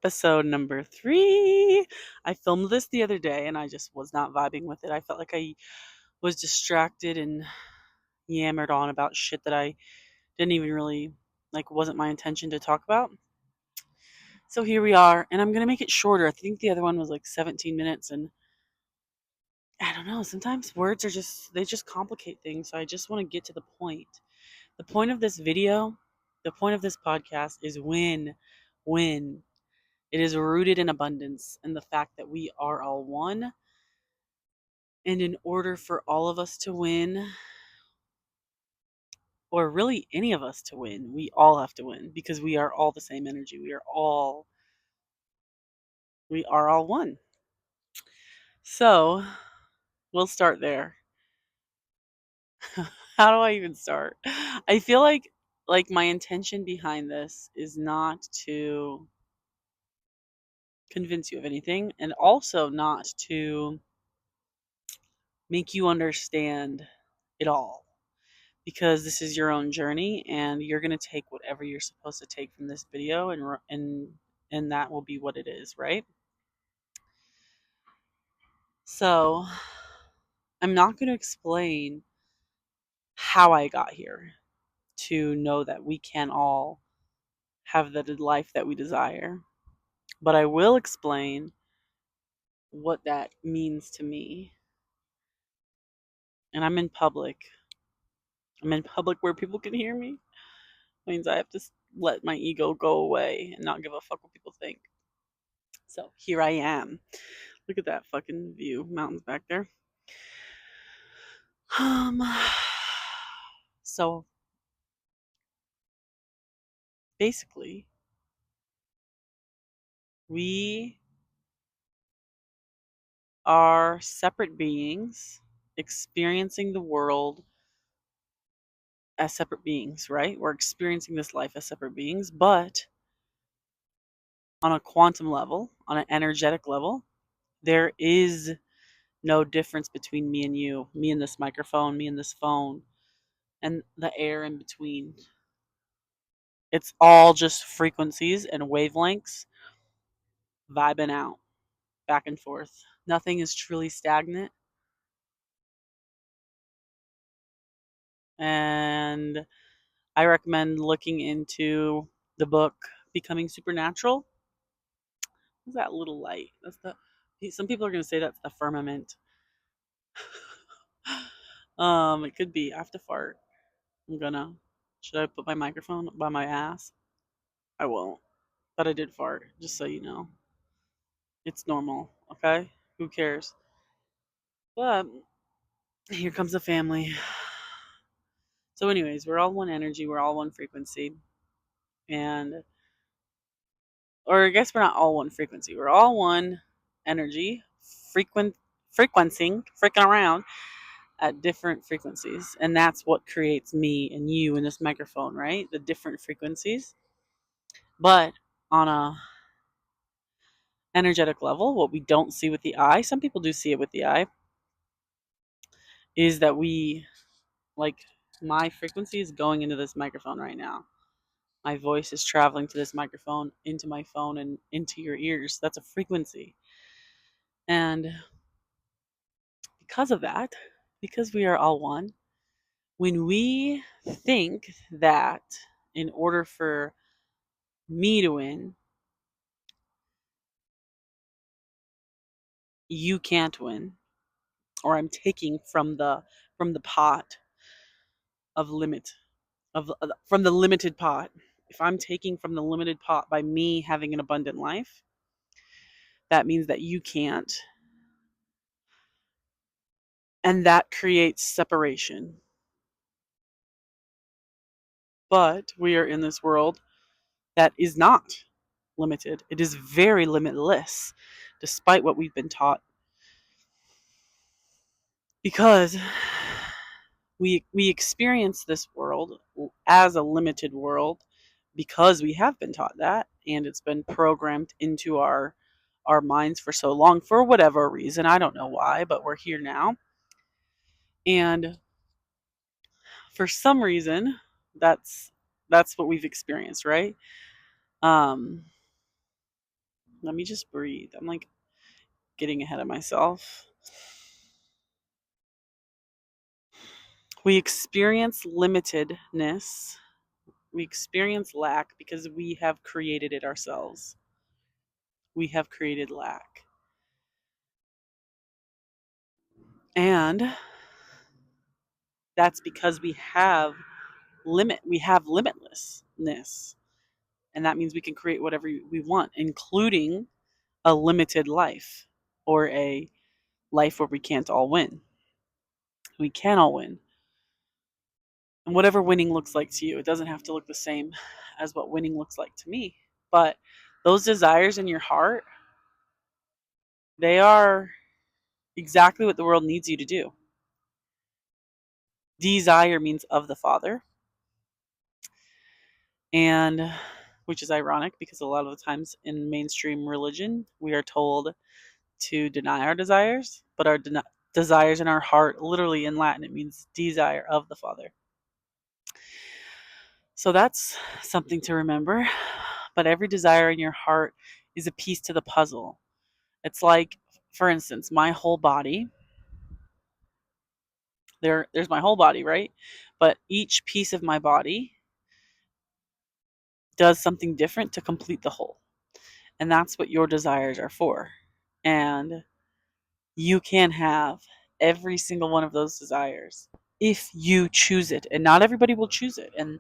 episode number 3. I filmed this the other day and I just was not vibing with it. I felt like I was distracted and yammered on about shit that I didn't even really, wasn't my intention to talk about. So here we are, and I'm going to make it shorter. I think the other one was like 17 minutes, and I don't know, sometimes words they just complicate things, so I just want to get to the point. The point of this video, the point of this podcast is win. It is rooted in abundance and the fact that we are all one. And in order for all of us to win, or really any of us to win, we all have to win because we are all the same energy. We are all one. So we'll start there. How do I even start? I feel like my intention behind this is not to convince you of anything, and also not to make you understand it all, because this is your own journey and you're going to take whatever you're supposed to take from this video, and that will be what it is, right? So I'm not going to explain how I got here to know that we can all have the life that we desire, but I will explain what that means to me. And I'm in public where people can hear me. It means I have to let my ego go away and not give a fuck what people think. So here I am. Look at that fucking view, mountains back there. Um, so basically, we are separate beings experiencing the world as separate beings, right? We're experiencing this life as separate beings, but on a quantum level, on an energetic level, there is no difference between me and you, me and this microphone, me and this phone, and the air in between. It's all just frequencies and wavelengths vibing out back and forth. Nothing is truly stagnant. And I recommend looking into the book Becoming Supernatural. What's that little light? Some people are going to say that's the firmament. It could be. I have to fart. Should I put my microphone by my ass? I won't. But I did fart, just so you know. It's normal, okay? Who cares? But here comes the family. So, anyways, we're all one energy, we're all one frequency. Or I guess we're not all one frequency. We're all one energy, frequencing, freaking around at different frequencies. And that's what creates me and you in this microphone, right? The different frequencies. But on a energetic level, what we don't see with the eye, some people do see it with the eye, is that like my frequency is going into this microphone right now. My voice is traveling to this microphone, into my phone, and into your ears. That's a frequency. And because of that, because we are all one, when we think that in order for me to win, you can't win, or I'm taking from the pot of limit of from the limited pot. If I'm taking from the limited pot by me having an abundant life, that means that you can't. And that creates separation. But we are in this world that is not limited. It is very limitless, despite what we've been taught. Because we experience this world as a limited world because we have been taught that, and it's been programmed into our minds for so long, for whatever reason. I don't know why, but we're here now. And for some reason, that's what we've experienced, right? Um Let me just breathe. I'm like getting ahead of myself. We experience limitedness. We experience lack because we have created it ourselves. We have created lack. And that's because we have limitlessness. And that means we can create whatever we want, including a limited life or a life where we can't all win. We can all win. And whatever winning looks like to you, it doesn't have to look the same as what winning looks like to me. But those desires in your heart, they are exactly what the world needs you to do. Desire means of the Father, and which is ironic because a lot of the times in mainstream religion, we are told to deny our desires, but our desires in our heart, literally in Latin, it means desire of the Father. So that's something to remember. But every desire in your heart is a piece to the puzzle. It's like, for instance, my whole body. There's my whole body, right? But each piece of my body does something different to complete the whole. And that's what your desires are for. And you can have every single one of those desires if you choose it. And not everybody will choose it. And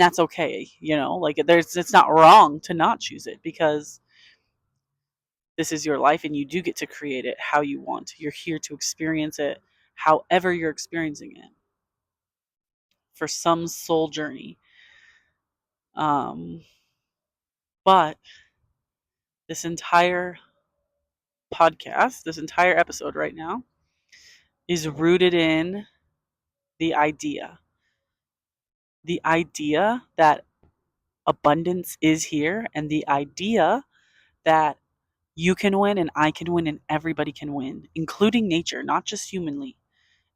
that's okay, like it's not wrong to not choose it because this is your life and you do get to create it how you want. You're here to experience it however you're experiencing it for some soul journey. Um, but this entire podcast, this entire episode right now, is rooted in the idea that abundance is here, and the idea that you can win and I can win and everybody can win, including nature, not just humanly.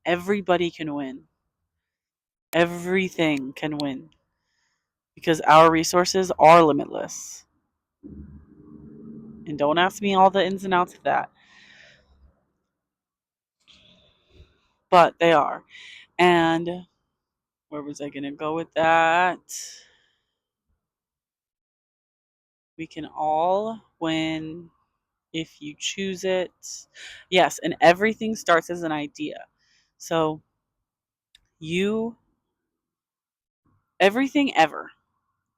Everybody can win. Everything can win because our resources are limitless. And don't ask me all the ins and outs of that, but they are. And where was I going to go with that? We can all win if you choose it. Yes, and everything starts as an idea. So you everything ever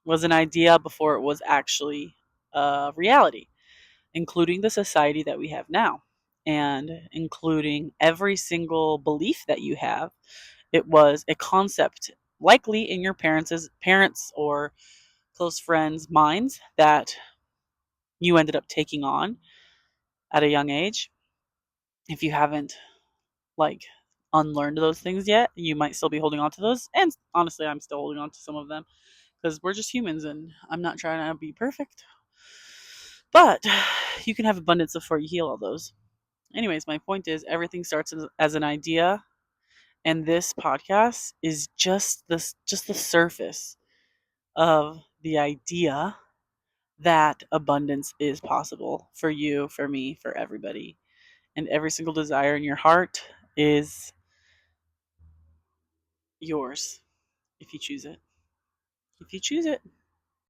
was an idea before it was actually a reality, including the society that we have now, and including every single belief that you have. It was a concept, likely in your parents or close friends' minds, that you ended up taking on at a young age. If you haven't like unlearned those things yet, you might still be holding on to those. And honestly, I'm still holding on to some of them because we're just humans and I'm not trying to be perfect. But you can have abundance before you heal all those. Anyways, my point is everything starts as an idea, and this podcast is just the surface of the idea that abundance is possible for you, for me, for everybody. And every single desire in your heart is yours if you choose it. If you choose it.